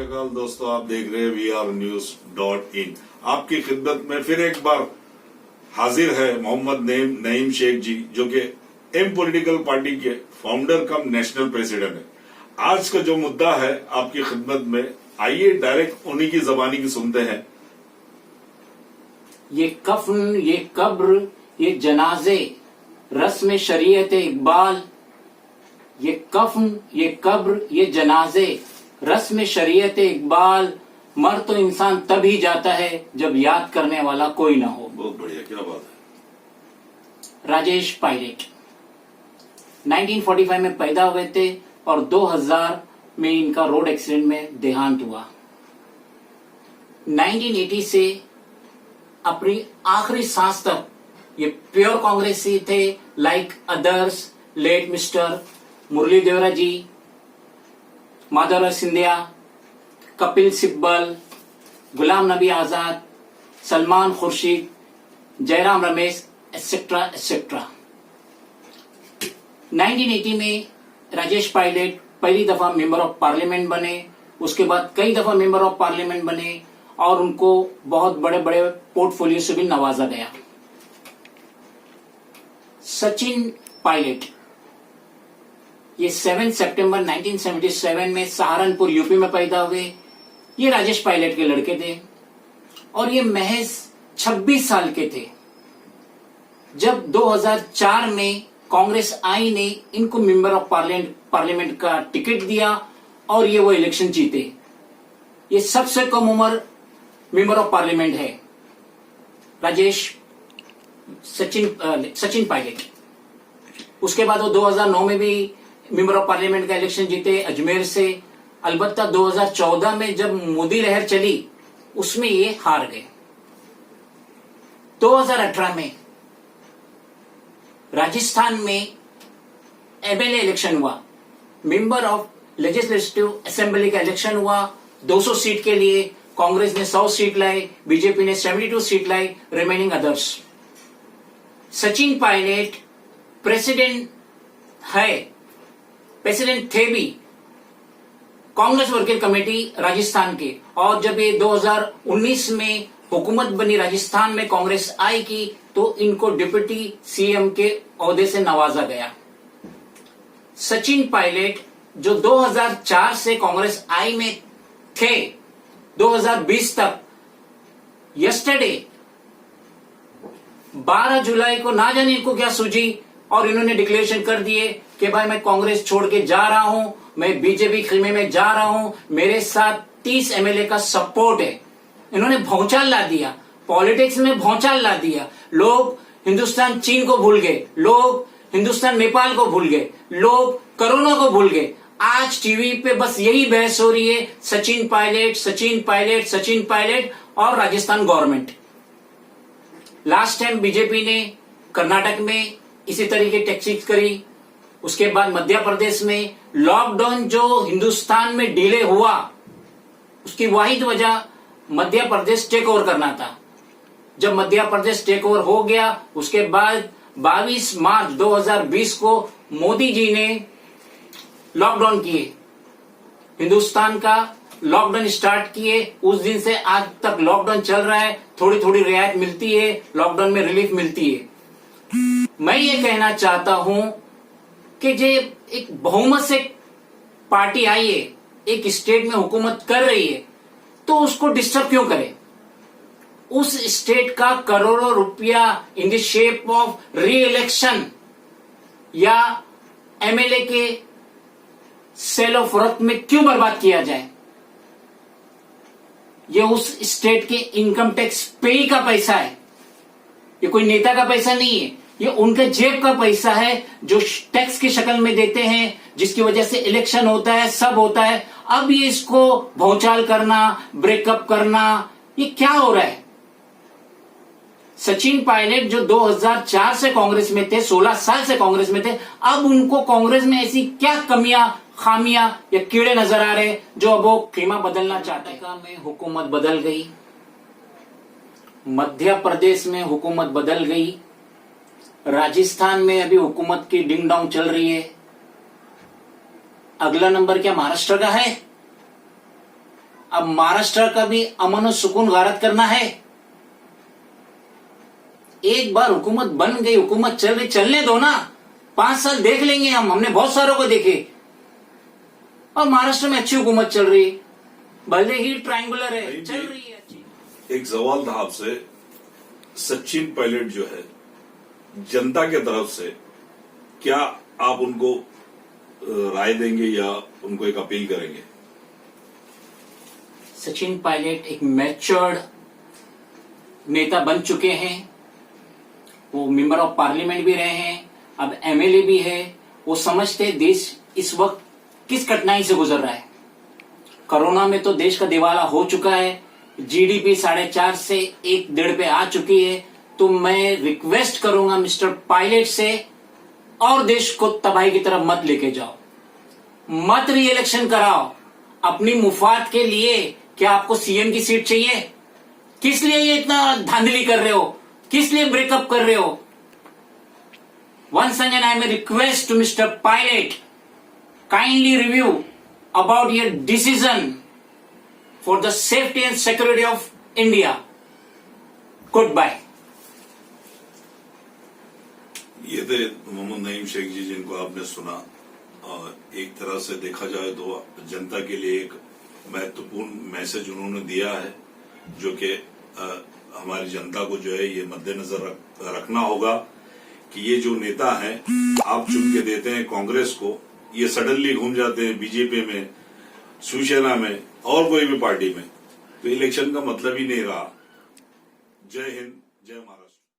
अकाल दोस्तों, आप देख रहे हैं VRNews.in। आपकी खिदमत में फिर एक बार हाजिर है मोहम्मद नईम शेख जी, जो कि एम पॉलिटिकल पार्टी के फाउंडर कम नेशनल प्रेसिडेंट है। आज का जो मुद्दा है आपकी खिदमत में, आइए डायरेक्ट उन्हीं की जबानी की सुनते हैं। ये कफन, ये कब्र, ये जनाजे, रस्म शरीयत इकबाल। ये कफन, ये कब्र, ये जनाजे, रस्म शरीयत इकबाल। मर तो इंसान तभी जाता है जब याद करने वाला कोई ना हो। बहुत बढ़िया, क्या बात है। राजेश पायलट 1945 में पैदा हुए थे और 2000 में इनका रोड एक्सीडेंट में देहांत हुआ। 1980 से अपनी आखिरी सांस तक ये प्योर कांग्रेसी थे, लाइक अदर्स लेट मिस्टर मुरली देवरा जी, माधवराव सिंधिया, कपिल सिब्बल, गुलाम नबी आजाद, सलमान खुर्शीद, जयराम रमेश, एटसेट्रा एटसेट्रा। 1980 में राजेश पायलट पहली दफा मेंबर ऑफ पार्लियामेंट बने, उसके बाद कई दफा मेंबर ऑफ पार्लियामेंट बने और उनको बहुत बड़े बड़े पोर्टफोलियो से भी नवाजा गया। सचिन पायलट ये 7 सितंबर 1977 में सहारनपुर यूपी में पैदा हुए। ये राजेश पायलट के लड़के थे और ये महज 26 साल के थे जब 2004 में कांग्रेस आई ने इनको मेंबर ऑफ पार्लियामेंट का टिकट दिया और ये वो इलेक्शन जीते। ये सबसे कम उम्र मेंबर ऑफ पार्लियामेंट है सचिन पायलट। उसके बाद वो 2009 में भी मेंबर ऑफ पार्लियामेंट का इलेक्शन जीते अजमेर से। अलबत्ता 2014 में जब मोदी लहर चली उसमें ये हार गए। 2018 में राजस्थान में एमएलए इलेक्शन हुआ, मेंबर ऑफ लेजिस्लेटिव असेंबली का इलेक्शन हुआ। 200 सीट के लिए कांग्रेस ने 100 सीट लाई, बीजेपी ने 72 सीट लाई, remaining others. Sachin Pilot president थे भी कांग्रेस वर्किंग कमेटी राजस्थान के, और जब ये 2019 में हुकूमत बनी राजस्थान में, कांग्रेस आई की, तो इनको डिप्टी सीएम के ओहदे से नवाजा गया। सचिन पायलट जो 2004 से कांग्रेस आई में थे 2020 तक, यस्टरडे 12 जुलाई को ना जाने इनको क्या सूझी और इन्होंने डिक्लेरेशन कर दिए कि भाई मैं कांग्रेस छोड़ के जा रहा हूं, मैं बीजेपी खेमे में जा रहा हूं, मेरे साथ 30 एमएलए का सपोर्ट है। इन्होंने भौचाल ला दिया, पॉलिटिक्स में भौचाल ला दिया। लोग हिंदुस्तान चीन को भूल गए, लोग हिंदुस्तान नेपाल को भूल गए, लोग कोरोना को भूल गए। आज टीवी पे बस यही बहस हो रही है, सचिन पायलट सचिन पायलट सचिन पायलट और Rajasthan government. Last time BJP ने कर्नाटक में इसी तरीके टैक्टिक्स करी। उसके बाद मध्य प्रदेश में लॉकडाउन जो हिंदुस्तान में डिले हुआ, उसकी वाहिद वजह मध्य प्रदेश टेक ओवर करना था। जब मध्य प्रदेश टेक ओवर हो गया, उसके बाद 22 मार्च 2020 को मोदी जी ने लॉकडाउन किए, हिंदुस्तान का लॉकडाउन स्टार्ट किए। उस दिन से आज तक लॉकडाउन चल रहा है, थोड़ी थोड़ी रियायत मिलती है, लॉकडाउन में रिलीफ मिलती है। मैं ये कहना चाहता हूं कि जे एक बहुमत से पार्टी आई है, एक स्टेट में हुकूमत कर रही है, तो उसको डिस्टर्ब क्यों करे। उस स्टेट का करोड़ों रुपया इन द शेप ऑफ री इलेक्शन या एमएलए के सेल ऑफ वर्थ में क्यों बर्बाद किया जाए। ये उस स्टेट के इनकम टैक्स पेई का पैसा है, ये कोई नेता का पैसा नहीं है, ये उनके जेब का पैसा है जो टैक्स की शक्ल में देते हैं, जिसकी वजह से इलेक्शन होता है, सब होता है। अब ये इसको भौचाल करना, ब्रेकअप करना, ये क्या हो रहा है। सचिन पायलट जो 2004 से कांग्रेस में थे, 16 साल से कांग्रेस में थे, अब उनको कांग्रेस में ऐसी क्या कमियां, खामियां या कीड़े नजर आ रहे जो अब वो कीमा बदलना चाहते हैं। में हुकूमत बदल गई, मध्य प्रदेश में हुकूमत बदल गई, राजस्थान में अभी हुकूमत की डिंग डोंग चल रही है। अगला नंबर क्या महाराष्ट्र का है? अब महाराष्ट्र का भी अमन और सुकून गारत करना है। एक बार हुकूमत बन गई, हुकूमत चल रही, चलने दो ना, 5 साल देख लेंगे हमने बहुत सारों को देखे। और महाराष्ट्र में अच्छी हुकूमत चल रही है, भले ही ट्रायंगुलर है, चल रही है अच्छी। एक सवाल था आपसे, सचिन पायलट जो है जनता के तरफ से, क्या आप उनको राय देंगे या उनको एक अपील करेंगे? सचिन पायलट एक मैच्योर्ड नेता बन चुके हैं, वो मेंबर ऑफ पार्लियामेंट भी रहे हैं, अब एमएलए भी है। वो समझते हैं देश इस वक्त किस कठिनाई से गुजर रहा है। कोरोना में तो देश का दिवाला हो चुका है, जीडीपी 4.5 से 1.5 पे आ चुकी है। तो मैं रिक्वेस्ट करूंगा मिस्टर पायलट से, और देश को तबाही की तरफ मत लेके जाओ, मत री इलेक्शन कराओ अपनी मुफाद के लिए। क्या आपको सीएम की सीट चाहिए? किस लिए ये इतना धांधली कर रहे हो? किस लिए ब्रेकअप कर रहे हो? Once again, I may request to Mr. Pilot, kindly review about your decision for the safety and security of India. Goodbye. ये थे मोहम्मद नईम शेख जी, जिनको आपने सुना। एक तरह से देखा जाए तो जनता के लिए एक महत्वपूर्ण मैसेज उन्होंने दिया है, जो कि हमारी जनता को जो है ये मद्देनजर रखना होगा कि ये जो नेता हैं आप चुन के देते हैं कांग्रेस को, ये सडनली घूम जाते हैं बीजेपी में, शिवसेना में और कोई भी पार्टी में, तो इलेक्शन का मतलब ही नहीं रहा। जय हिंद, जय महाराष्ट्र।